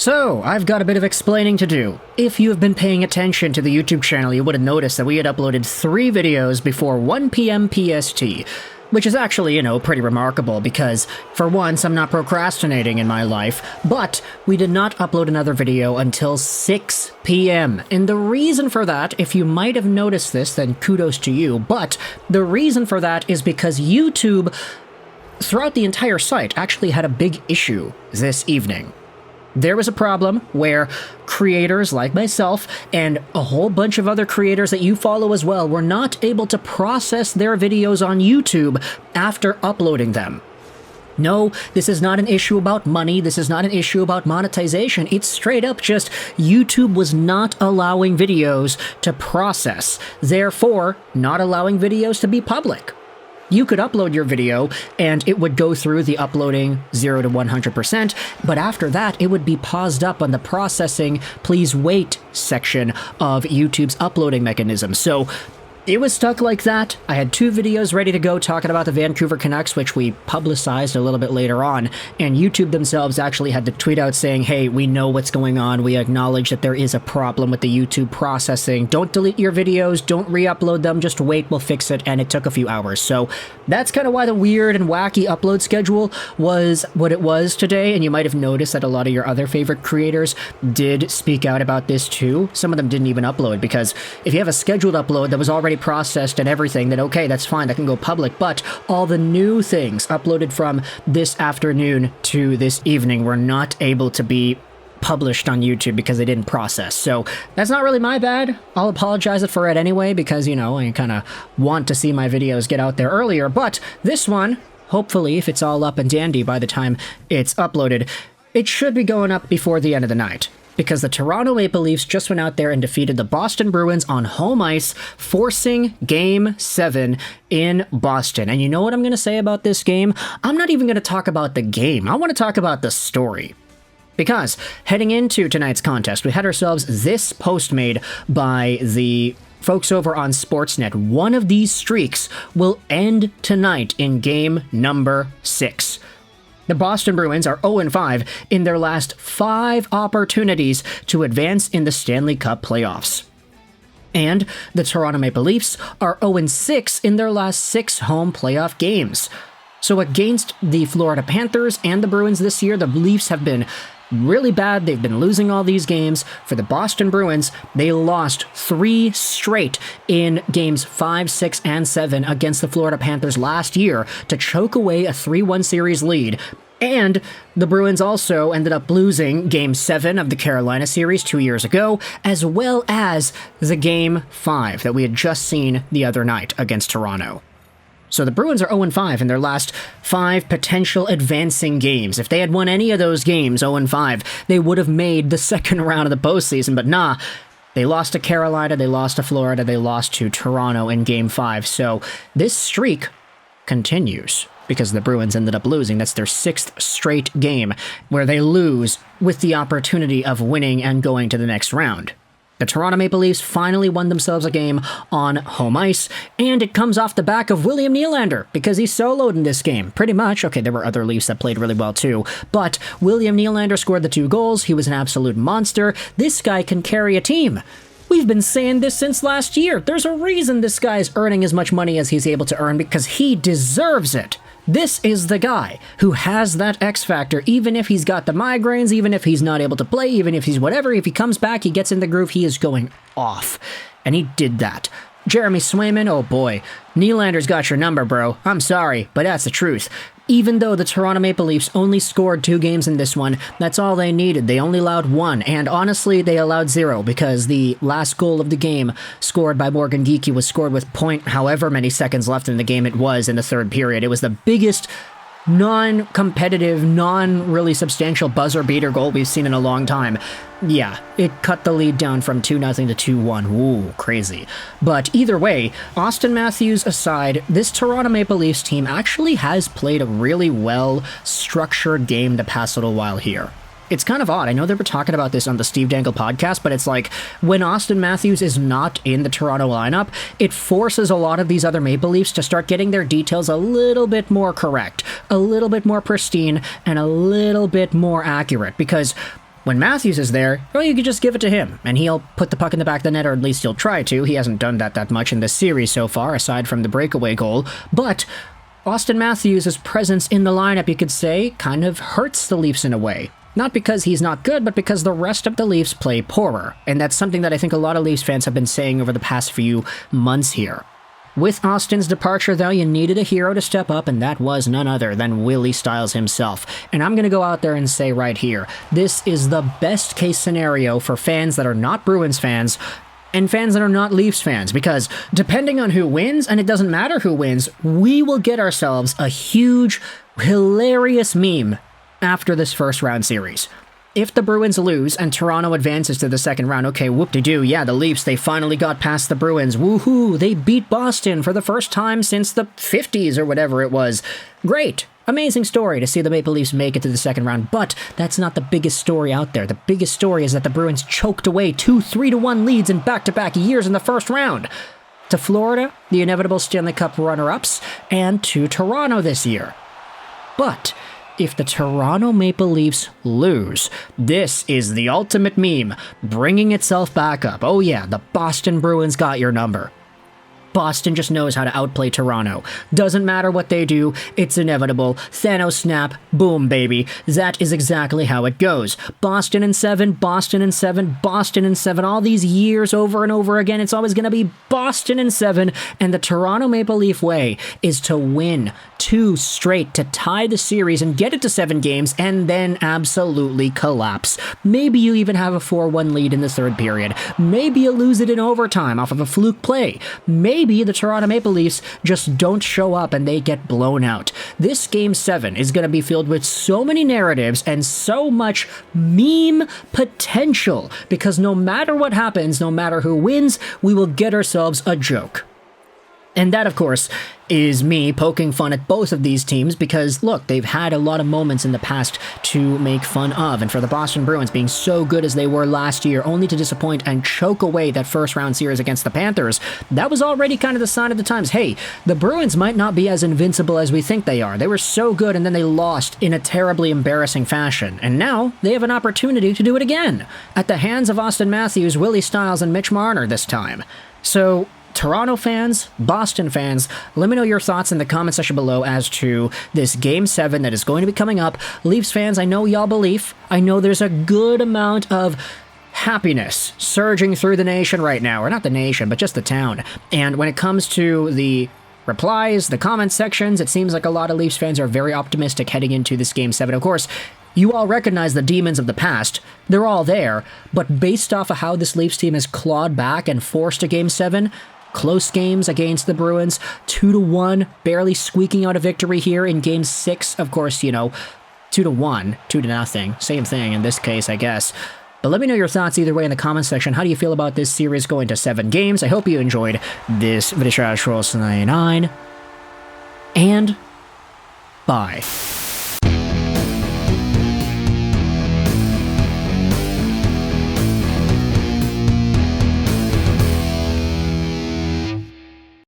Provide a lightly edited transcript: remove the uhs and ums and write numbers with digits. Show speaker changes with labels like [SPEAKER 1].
[SPEAKER 1] So, I've got a bit of explaining to do. If you have been paying attention to the YouTube channel, you would have noticed that we had uploaded 3 videos before 1 p.m. PST, which is actually, pretty remarkable because, for once, I'm not procrastinating in my life, but we did not upload another video until 6 p.m. And the reason for that, if you might have noticed this, then kudos to you, but the reason for that is because YouTube, throughout the entire site, actually had a big issue this evening. There was a problem where creators like myself and a whole bunch of other creators that you follow as well were not able to process their videos on YouTube after uploading them. No, this is not an issue about money, this is not an issue about monetization, it's straight up just YouTube was not allowing videos to process, therefore not allowing videos to be public. You could upload your video, and it would go through the uploading 0 to 100%, but after that, it would be paused up on the processing, please wait section of YouTube's uploading mechanism. So it was stuck like that. I had 2 videos ready to go talking about the Vancouver Canucks, which we publicized a little bit later on, and YouTube themselves actually had to tweet out saying, hey, we know what's going on, we acknowledge that there is a problem with the YouTube processing, don't delete your videos, don't re-upload them, just wait, we'll fix it, and it took a few hours. So that's kind of why the weird and wacky upload schedule was what it was today, and you might have noticed that a lot of your other favorite creators did speak out about this too. Some of them didn't even upload, because if you have a scheduled upload that was already processed and everything, then okay, that's fine, that can go public, but all the new things uploaded from this afternoon to this evening were not able to be published on YouTube because they didn't process. So that's not really my bad. I'll apologize for it anyway because, I kind of want to see my videos get out there earlier, but this one, hopefully, if it's all up and dandy by the time it's uploaded, it should be going up before the end of the night. Because the Toronto Maple Leafs just went out there and defeated the Boston Bruins on home ice, forcing Game 7 in Boston. And you know what I'm going to say about this game? I'm not even going to talk about the game. I want to talk about the story. Because heading into tonight's contest, we had ourselves this post made by the folks over on Sportsnet. One of these streaks will end tonight in game number 6. The Boston Bruins are 0-5 in their last 5 opportunities to advance in the Stanley Cup Playoffs. And the Toronto Maple Leafs are 0-6 in their last 6 home playoff games. So against the Florida Panthers and the Bruins this year, the Leafs have been really bad. They've been losing all these games. For the Boston Bruins, they lost 3 straight in games 5, 6, and 7 against the Florida Panthers last year to choke away a 3-1 series lead. And the Bruins also ended up losing Game 7 of the Carolina series 2 years ago, as well as the Game 5 that we had just seen the other night against Toronto. So the Bruins are 0-5 in their last 5 potential advancing games. If they had won any of those games, 0-5, they would have made the second round of the postseason. But nah, they lost to Carolina, they lost to Florida, they lost to Toronto in Game 5. So this streak continues because the Bruins ended up losing. That's their 6th straight game where they lose with the opportunity of winning and going to the next round. The Toronto Maple Leafs finally won themselves a game on home ice, and it comes off the back of William Nylander, because he soloed in this game, pretty much. Okay, there were other Leafs that played really well too, but William Nylander scored the 2 goals, he was an absolute monster. This guy can carry a team. We've been saying this since last year. There's a reason this guy's earning as much money as he's able to earn, because he deserves it. This is the guy who has that X factor, even if he's got the migraines, even if he's not able to play, even if he's whatever, if he comes back, he gets in the groove, he is going off. And he did that. Jeremy Swayman, oh boy, Nylander's got your number, bro. I'm sorry, but that's the truth. Even though the Toronto Maple Leafs only scored 2 games in this one, that's all they needed. They only allowed 1, and honestly, they allowed 0, because the last goal of the game, scored by Morgan Geekie, was scored with however many seconds left in the game it was in the 3rd period. It was the biggest non-competitive, non-really substantial buzzer beater goal we've seen in a long time. Yeah, it cut the lead down from 2-0 to 2-1. Ooh, crazy. But either way, Auston Matthews aside, this Toronto Maple Leafs team actually has played a really well-structured game the past little while here. It's kind of odd. I know they were talking about this on the Steve Dangle podcast, but it's like when Auston Matthews is not in the Toronto lineup, it forces a lot of these other Maple Leafs to start getting their details a little bit more correct, a little bit more pristine, and a little bit more accurate, because When Matthews is there, well, you could just give it to him, and he'll put the puck in the back of the net, or at least he'll try to. He hasn't done that much in this series so far, aside from the breakaway goal. But Auston Matthews' presence in the lineup, you could say, kind of hurts the Leafs in a way. Not because he's not good, but because the rest of the Leafs play poorer. And that's something that I think a lot of Leafs fans have been saying over the past few months here. With Auston's departure, though, you needed a hero to step up, and that was none other than Willie Styles himself. And I'm going to go out there and say right here, this is the best case scenario for fans that are not Bruins fans and fans that are not Leafs fans, because depending on who wins, and it doesn't matter who wins, we will get ourselves a huge, hilarious meme after this first round series. If the Bruins lose and Toronto advances to the second round, okay, whoop-de-doo, yeah, the Leafs, they finally got past the Bruins. Woohoo, they beat Boston for the first time since the 50s or whatever it was. Great. Amazing story to see the Maple Leafs make it to the second round, but that's not the biggest story out there. The biggest story is that the Bruins choked away 2 3-1 leads in back-to-back years in the first round. To Florida, the inevitable Stanley Cup runner-ups, and to Toronto this year. But if the Toronto Maple Leafs lose, this is the ultimate meme, bringing itself back up. Oh yeah, the Boston Bruins got your number. Boston just knows how to outplay Toronto. Doesn't matter what they do, it's inevitable. Thanos snap, boom, baby. That is exactly how it goes. Boston in 7, Boston in 7, Boston in 7. All these years over and over again, it's always going to be Boston in 7. And the Toronto Maple Leaf way is to win 2 straight to tie the series and get it to 7 games and then absolutely collapse. Maybe you even have a 4-1 lead in the third period. Maybe you lose it in overtime off of a fluke play. Maybe the Toronto Maple Leafs just don't show up and they get blown out. This Game 7 is going to be filled with so many narratives and so much meme potential, because no matter what happens, no matter who wins, we will get ourselves a joke. And that, of course, is me poking fun at both of these teams because, look, they've had a lot of moments in the past to make fun of. And for the Boston Bruins being so good as they were last year, only to disappoint and choke away that first-round series against the Panthers, that was already kind of the sign of the times. Hey, the Bruins might not be as invincible as we think they are. They were so good, and then they lost in a terribly embarrassing fashion. And now they have an opportunity to do it again, at the hands of Auston Matthews, Willie Styles, and Mitch Marner this time. So Toronto fans, Boston fans, let me know your thoughts in the comment section below as to this Game 7 that is going to be coming up. Leafs fans, I know y'all believe. I know there's a good amount of happiness surging through the nation right now. Or not the nation, but just the town. And when it comes to the replies, the comment sections, it seems like a lot of Leafs fans are very optimistic heading into this Game 7. Of course, you all recognize the demons of the past. They're all there. But based off of how this Leafs team has clawed back and forced a Game 7, close games against the Bruins, 2-1, barely squeaking out a victory here in Game 6. Of course, 2-1, 2-0, same thing in this case, I guess. But let me know your thoughts either way in the comment section. How do you feel about this series going to 7 games? I hope you enjoyed this video. And bye.